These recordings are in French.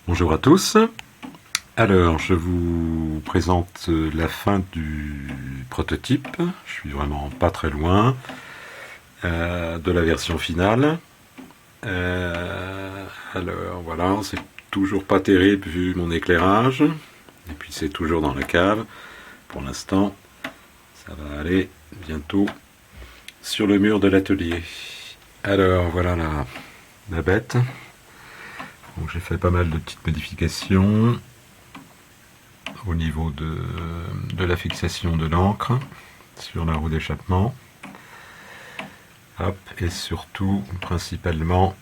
Bonjour à tous. Alors, je vous présente la fin du prototype. Je suis vraiment pas très loin de la version finale. Alors voilà, c'est toujours pas terrible vu mon éclairage. Et puis c'est toujours dans la cave. Pour l'instant, ça va aller bientôt sur le mur de l'atelier. Alors voilà la bête. Donc j'ai fait pas mal de petites modifications au niveau de la fixation de l'encre sur la roue d'échappement. Hop, et surtout, principalement,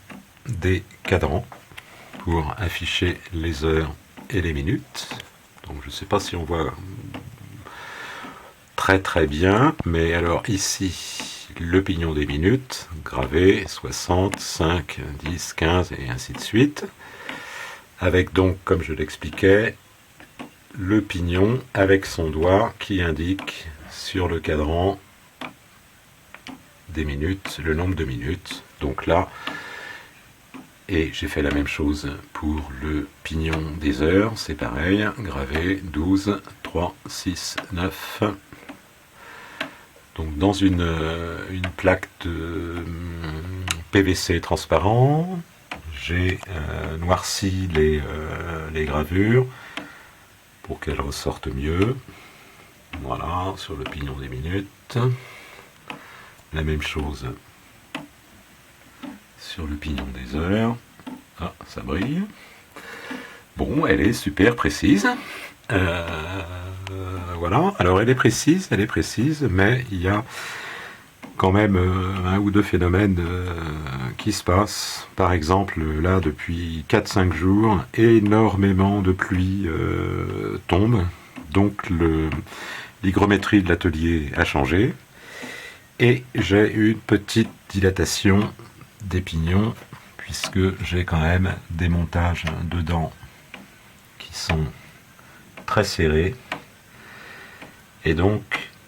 des cadrans pour afficher les heures et les minutes. Donc je ne sais pas si on voit très bien, mais alors ici, le pignon des minutes, gravé 60, 5, 10, 15 et ainsi de suite. Avec donc, comme je l'expliquais, le pignon avec son doigt qui indique sur le cadran des minutes, le nombre de minutes. Donc là, et j'ai fait la même chose pour le pignon des heures, c'est pareil, gravé 12, 3, 6, 9. Donc dans une plaque de PVC transparent, j'ai noirci les gravures pour qu'elles ressortent mieux. Voilà, sur le pignon des minutes. La même chose sur le pignon des heures. Ah, ça brille. Bon, elle est super précise. Voilà, alors elle est précise, mais il y a quand même un ou deux phénomènes qui se passent. Par exemple, là, depuis 4-5 jours, énormément de pluie tombe. Donc l'hygrométrie de l'atelier a changé. Et j'ai une petite dilatation des pignons, puisque j'ai quand même des montages dedans qui sont très serrés. Et donc,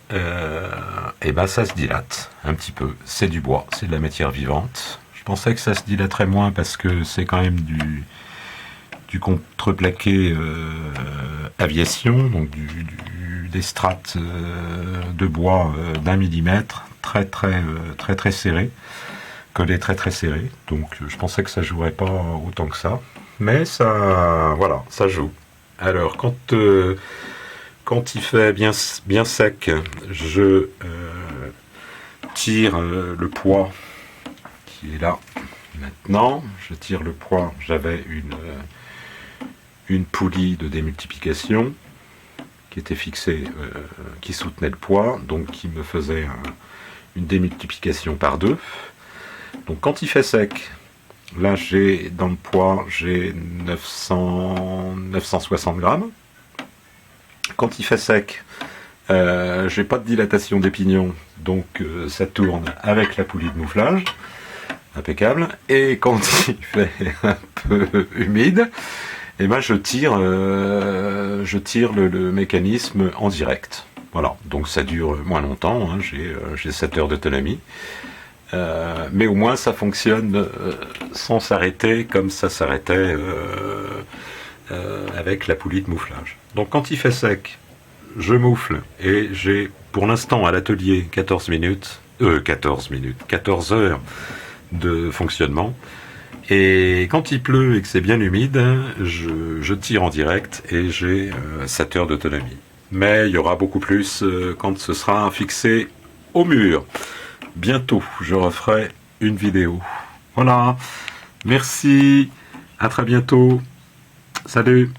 ça se dilate un petit peu. C'est du bois, c'est de la matière vivante. Je pensais que ça se dilaterait moins parce que c'est quand même du contreplaqué aviation, donc des strates de bois d'1 millimètre, très serré, collé très serré. Donc je pensais que ça jouerait pas autant que ça, mais ça, voilà, ça joue. Alors quand il fait bien sec, je tire le poids qui est là. Maintenant, je tire le poids. J'avais une poulie de démultiplication qui était fixée, qui soutenait le poids, donc qui me faisait une démultiplication par 2. Donc quand il fait sec, là j'ai dans le poids, j'ai 960 grammes. Quand il fait sec, j'ai pas de dilatation des pignons, donc ça tourne avec la poulie de mouflage, impeccable. Et quand il fait un peu humide, je tire le mécanisme en direct. Voilà, donc ça dure moins longtemps, hein, j'ai 7 heures d'autonomie. Mais au moins ça fonctionne sans s'arrêter comme ça s'arrêtait avec la poulie de mouflage. Donc quand il fait sec, je moufle et j'ai pour l'instant à l'atelier 14 heures de fonctionnement. Et quand il pleut et que c'est bien humide, je tire en direct et j'ai 7 heures d'autonomie. Mais il y aura beaucoup plus quand ce sera fixé au mur. Bientôt, je referai une vidéo. Voilà, merci, à très bientôt, salut.